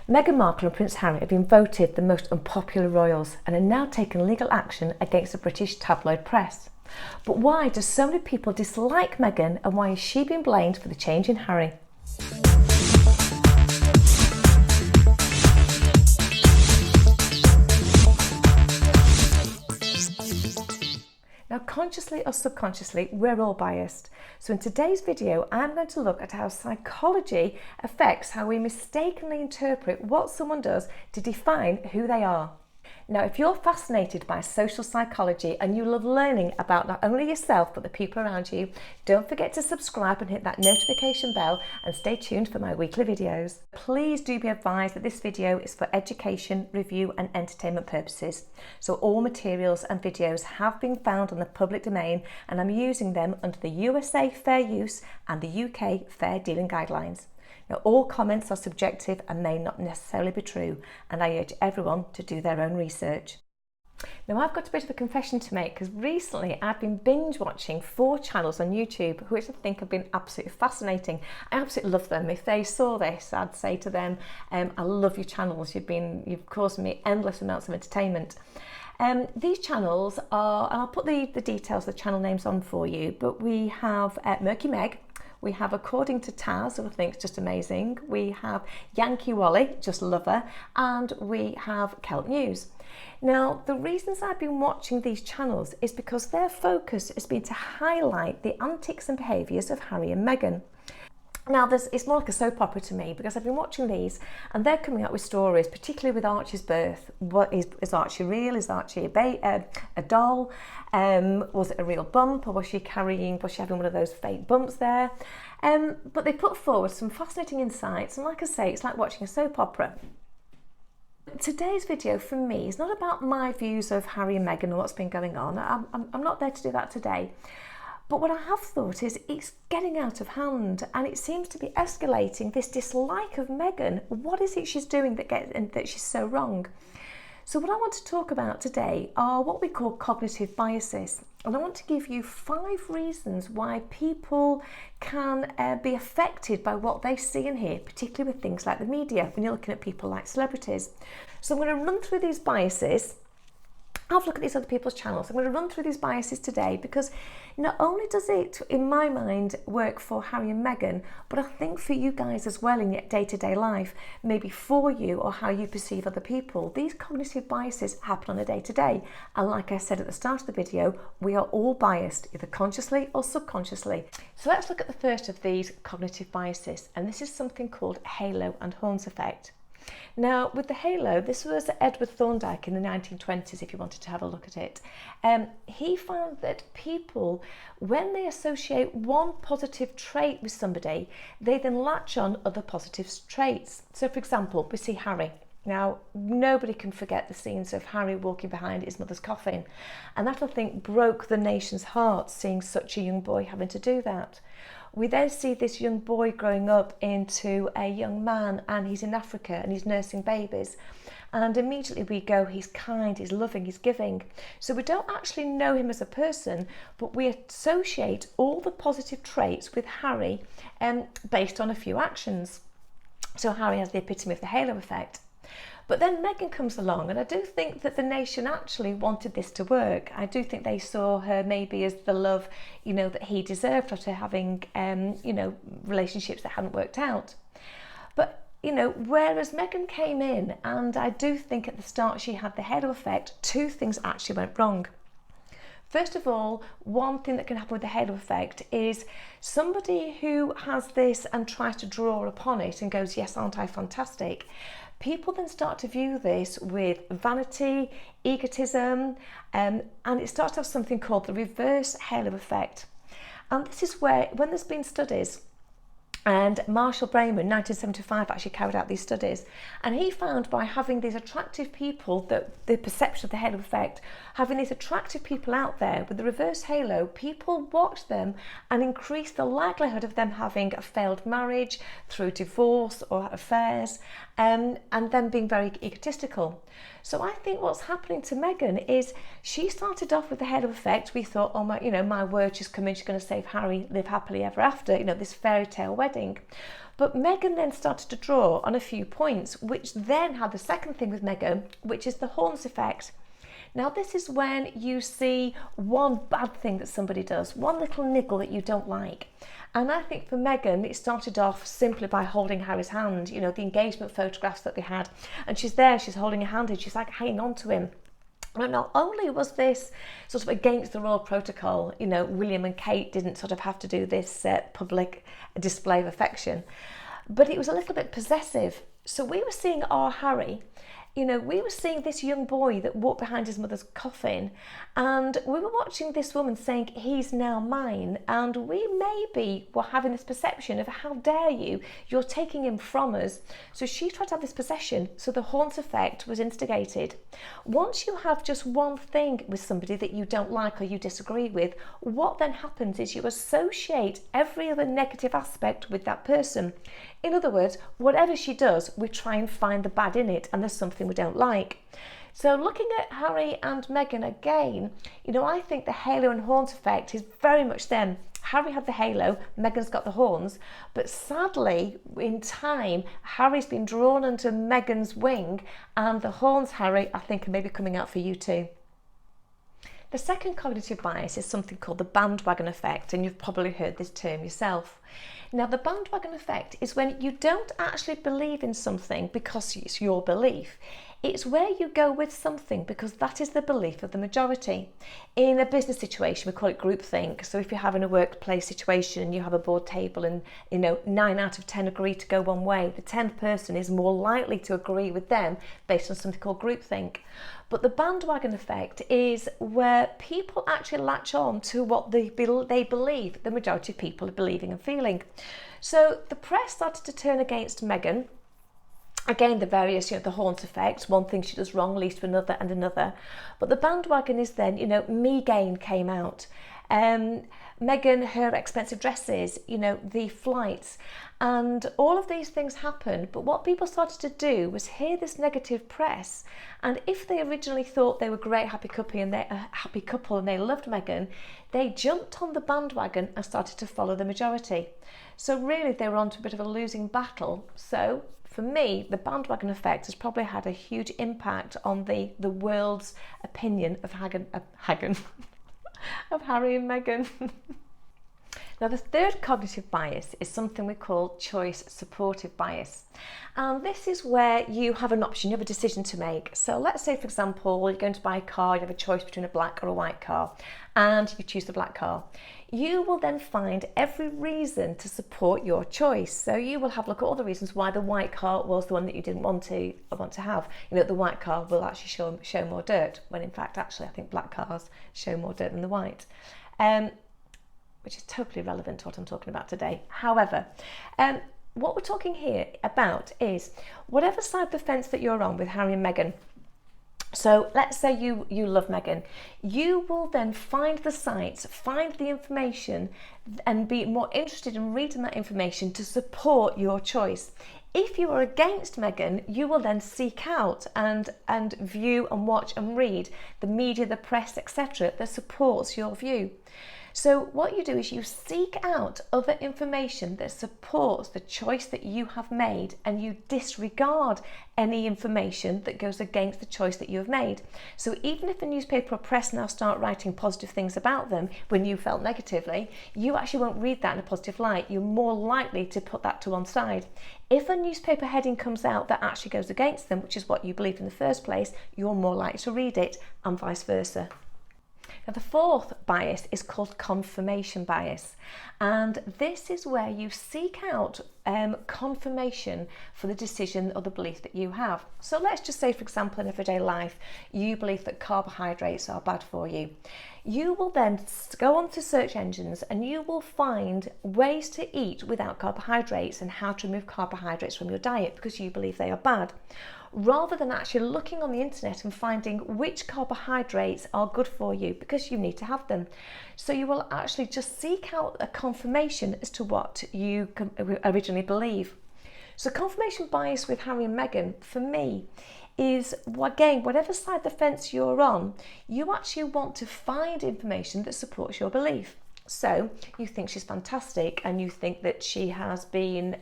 Meghan Markle and Prince Harry have been voted the most unpopular royals and are now taking legal action against the British Tabloid Press. But why do so many people dislike Meghan, and why is she being blamed for the change in Harry? Now, consciously or subconsciously, we're all biased. So in today's video, I'm going to look at how psychology affects how we mistakenly interpret what someone does to define who they are. Now, if you're fascinated by social psychology and you love learning about not only yourself but the people around you, don't forget to subscribe and hit that notification bell and stay tuned for my weekly videos. Please do be advised that this video is for education, review and entertainment purposes. So all materials and videos have been found on the public domain and I'm using them under the USA Fair Use and the UK Fair Dealing Guidelines. Now, all comments are subjective and may not necessarily be true, and I urge everyone to do their own research. Now, I've got a bit of a confession to make because recently I've been binge watching 4 channels on YouTube, which I think have been absolutely fascinating. I absolutely love them. If they saw this, I'd say to them, I love your channels. You've caused me endless amounts of entertainment. These channels are, and I'll put the details, the channel names on for you, but we have Murky Meg. We have According to Taz, who I think is just amazing. We have Yankee Wally, just love her. And we have Celt News. Now, the reasons I've been watching these channels is because their focus has been to highlight the antics and behaviours of Harry and Meghan. Now, it's more like a soap opera to me because I've been watching these and they're coming up with stories, particularly with Archie's birth. What is Archie real? Is Archie a doll? Was it a real bump, or was she having one of those fake bumps there? But they put forward some fascinating insights, and like I say, it's like watching a soap opera. Today's video for me is not about my views of Harry and Meghan and what's been going on. I'm not there to do that today. But what I have thought is it's getting out of hand and it seems to be escalating, this dislike of Meghan. What is it she's doing that she's so wrong? So what I want to talk about today are what we call cognitive biases. And I want to give you 5 reasons why people can be affected by what they see and hear, particularly with things like the media, when you're looking at people like celebrities. So I'm going to run through these biases. Have a look at these other people's channels. I'm going to run through these biases today because not only does it, in my mind, work for Harry and Meghan, but I think for you guys as well in your day-to-day life, maybe for you or how you perceive other people. These cognitive biases happen on a day-to-day. And like I said at the start of the video, we are all biased, either consciously or subconsciously. So let's look at the first of these cognitive biases. And this is something called halo and horns effect. Now, with the halo, this was Edward Thorndike in the 1920s, if you wanted to have a look at it. He found that people, when they associate one positive trait with somebody, they then latch on other positive traits. So, for example, we see Harry. Now, nobody can forget the scenes of Harry walking behind his mother's coffin. And that, I think, broke the nation's heart, seeing such a young boy having to do that. We then see this young boy growing up into a young man, and he's in Africa and he's nursing babies. And immediately we go, he's kind, he's loving, he's giving. So we don't actually know him as a person, but we associate all the positive traits with Harry based on a few actions. So Harry has the epitome of the halo effect. But then Meghan comes along, and I do think that the nation actually wanted this to work. I do think they saw her maybe as the love, that he deserved after having, relationships that hadn't worked out. But, whereas Meghan came in, and I do think at the start she had the halo effect, 2 things actually went wrong. First of all, one thing that can happen with the halo effect is somebody who has this and tries to draw upon it and goes, yes, aren't I fantastic? People then start to view this with vanity, egotism, and it starts to have something called the reverse halo effect. And this is where, when there's been studies, and Marshall Braman in 1975 actually carried out these studies, and he found by having these attractive people, that the perception of the halo effect, having these attractive people out there with the reverse halo, people watch them and increase the likelihood of them having a failed marriage through divorce or affairs, and then being very egotistical. So I think what's happening to Meghan is she started off with the halo effect. We thought, oh my, my word, she's coming, she's going to save Harry, live happily ever after, this fairy tale wedding. But Meghan then started to draw on a few points, which then had the second thing with Meghan, which is the horns effect. Now, this is when you see one bad thing that somebody does, one little niggle that you don't like. And I think for Meghan, it started off simply by holding Harry's hand, the engagement photographs that they had. And she's there, she's holding a hand and she's like hanging on to him. And not only was this sort of against the royal protocol, William and Kate didn't sort of have to do this public display of affection, but it was a little bit possessive. So we were seeing our Harry, we were seeing this young boy that walked behind his mother's coffin, and we were watching this woman saying, he's now mine, and we maybe were having this perception of, how dare you, you're taking him from us. So she tried to have this possession, so the horns effect was instigated. Once you have just one thing with somebody that you don't like or you disagree with, what then happens is you associate every other negative aspect with that person. In other words, whatever she does, we try and find the bad in it, and there's something we don't like. So looking at Harry and Meghan again, I think the halo and horns effect is very much them. Harry had the halo, Meghan's got the horns, but sadly, in time, Harry's been drawn under Meghan's wing, and the horns, Harry, I think are maybe coming out for you too. The second cognitive bias is something called the bandwagon effect, and you've probably heard this term yourself. Now, the bandwagon effect is when you don't actually believe in something because it's your belief. It's where you go with something because that is the belief of the majority. In a business situation, we call it groupthink. So if you're having a workplace situation and you have a board table and 9 out of 10 agree to go one way, the 10th person is more likely to agree with them based on something called groupthink. But the bandwagon effect is where people actually latch on to what they believe the majority of people are believing and feeling. So the press started to turn against Meghan. Again, the various, the horns effect, one thing she does wrong leads to another and another. But the bandwagon is then, Meghan came out. Meghan, her expensive dresses, the flights, and all of these things happened. But what people started to do was hear this negative press, and if they originally thought they were a great happy couple and they loved Meghan, they jumped on the bandwagon and started to follow the majority. So really, they were on to a bit of a losing battle. So for me, the bandwagon effect has probably had a huge impact on the world's opinion of of Harry and Meghan. Now, the third cognitive bias is something we call choice supportive bias. And this is where you have an option, you have a decision to make. So let's say, for example, you're going to buy a car, you have a choice between a black or a white car, and you choose the black car. You will then find every reason to support your choice. So you will have a look at all the reasons why the white car was the one that you didn't want to have. The white car will actually show more dirt, when in fact, actually, I think black cars show more dirt than the white. Which is totally relevant to what I'm talking about today. However, what we're talking here about is whatever side of the fence that you're on with Harry and Meghan. So let's say you love Meghan. You will then find the sites, find the information, and be more interested in reading that information to support your choice. If you are against Meghan, you will then seek out and view and watch and read the media, the press, etc. that supports your view. So what you do is you seek out other information that supports the choice that you have made, and you disregard any information that goes against the choice that you have made. So even if a newspaper or press now start writing positive things about them when you felt negatively, you actually won't read that in a positive light. You're more likely to put that to one side. If a newspaper heading comes out that actually goes against them, which is what you believed in the first place, you're more likely to read it, and vice versa. Now, the fourth bias is called confirmation bias, and this is where you seek out confirmation for the decision or the belief that you have. So let's just say, for example, in everyday life, you believe that carbohydrates are bad for you. You will then go onto search engines and you will find ways to eat without carbohydrates and how to remove carbohydrates from your diet because you believe they are bad, rather than actually looking on the internet and finding which carbohydrates are good for you because you need to have them. So you will actually just seek out a confirmation as to what you originally believe. So confirmation bias with Harry and Meghan, for me, is, again, whatever side of the fence you're on, you actually want to find information that supports your belief. So you think she's fantastic and you think that she has been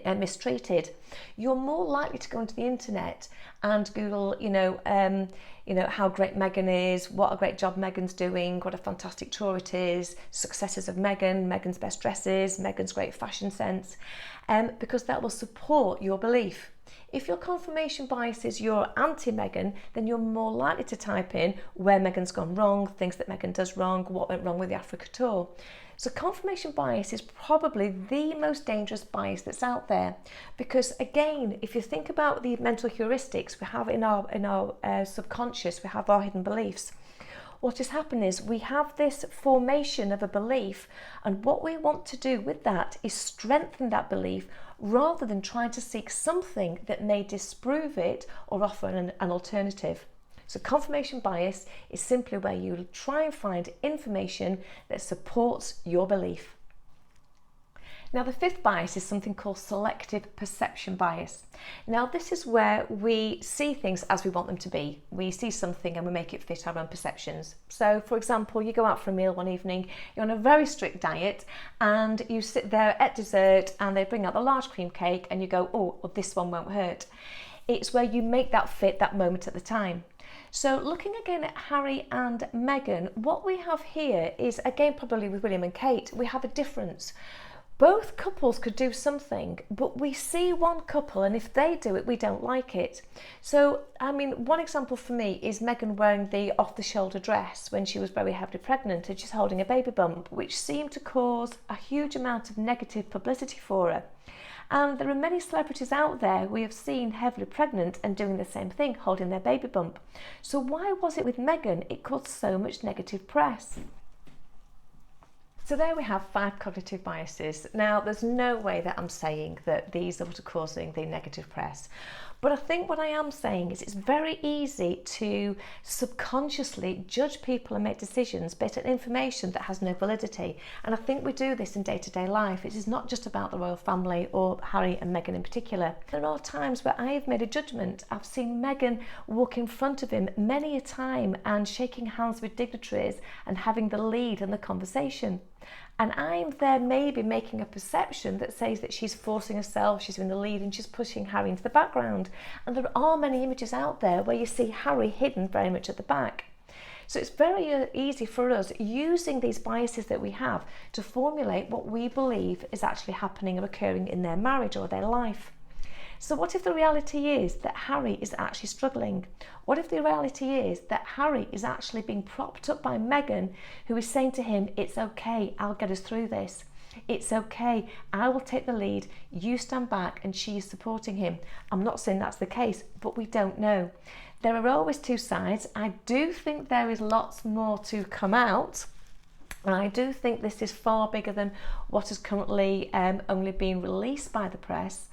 mistreated, you're more likely to go into the internet and Google, how great Meghan is, what a great job Meghan's doing, what a fantastic tour it is, successes of Meghan, Meghan's best dresses, Meghan's great fashion sense, because that will support your belief. If your confirmation bias is you're anti-Meghan, then you're more likely to type in where Meghan's gone wrong, things that Meghan does wrong, what went wrong with the Africa tour. So confirmation bias is probably the most dangerous bias that's out there, because again, if you think about the mental heuristics we have in our subconscious, we have our hidden beliefs. What has happened is we have this formation of a belief, and what we want to do with that is strengthen that belief rather than trying to seek something that may disprove it or offer an alternative. So confirmation bias is simply where you try and find information that supports your belief. Now, the fifth bias is something called selective perception bias. Now, this is where we see things as we want them to be. We see something and we make it fit our own perceptions. So, for example, you go out for a meal one evening, you're on a very strict diet, and you sit there at dessert and they bring out the large cream cake and you go, oh, well, this one won't hurt. It's where you make that fit that moment at the time. So looking again at Harry and Meghan, what we have here is, again, probably with William and Kate, we have a difference. Both couples could do something, but we see one couple and if they do it, we don't like it. So, one example for me is Meghan wearing the off-the-shoulder dress when she was very heavily pregnant and she's holding a baby bump, which seemed to cause a huge amount of negative publicity for her. And there are many celebrities out there we have seen heavily pregnant and doing the same thing, holding their baby bump. So why was it with Meghan it caused so much negative press? So there we have 5 cognitive biases. Now, there's no way that I'm saying that these are what are causing the negative press. But I think what I am saying is it's very easy to subconsciously judge people and make decisions based on information that has no validity. And I think we do this in day-to-day life. It is not just about the royal family or Harry and Meghan in particular. There are times where I have made a judgment. I've seen Meghan walk in front of him many a time and shaking hands with dignitaries and having the lead in the conversation. And I'm there maybe making a perception that says that she's forcing herself, she's in the lead and she's pushing Harry into the background. And there are many images out there where you see Harry hidden very much at the back. So it's very easy for us using these biases that we have to formulate what we believe is actually happening or occurring in their marriage or their life. So what if the reality is that Harry is actually struggling? What if the reality is that Harry is actually being propped up by Meghan, who is saying to him, it's okay, I'll get us through this. It's okay, I will take the lead, you stand back, and she is supporting him. I'm not saying that's the case, but we don't know. There are always 2 sides. I do think there is lots more to come out. And I do think this is far bigger than what has currently only been released by the press.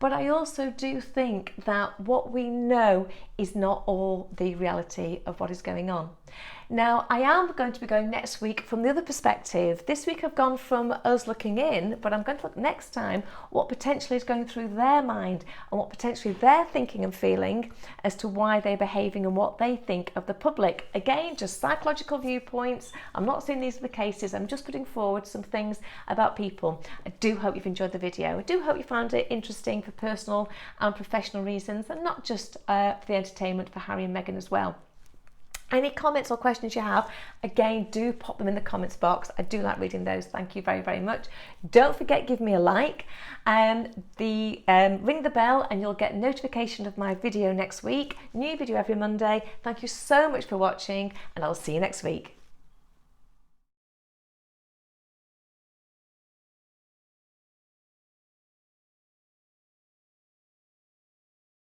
But I also do think that what we know is not all the reality of what is going on. Now, I am going to be going next week from the other perspective. This week I've gone from us looking in, but I'm going to look next time what potentially is going through their mind and what potentially they're thinking and feeling as to why they're behaving and what they think of the public. Again, just psychological viewpoints. I'm not saying these are the cases. I'm just putting forward some things about people. I do hope you've enjoyed the video. I do hope you found it interesting for personal and professional reasons, and not just for the entertainment for Harry and Meghan as well. Any comments or questions you have, again, do pop them in the comments box. I do like reading those. Thank you very, very much. Don't forget, give me a like. Ring the bell and you'll get notification of my video next week. New video every Monday. Thank you so much for watching, and I'll see you next week.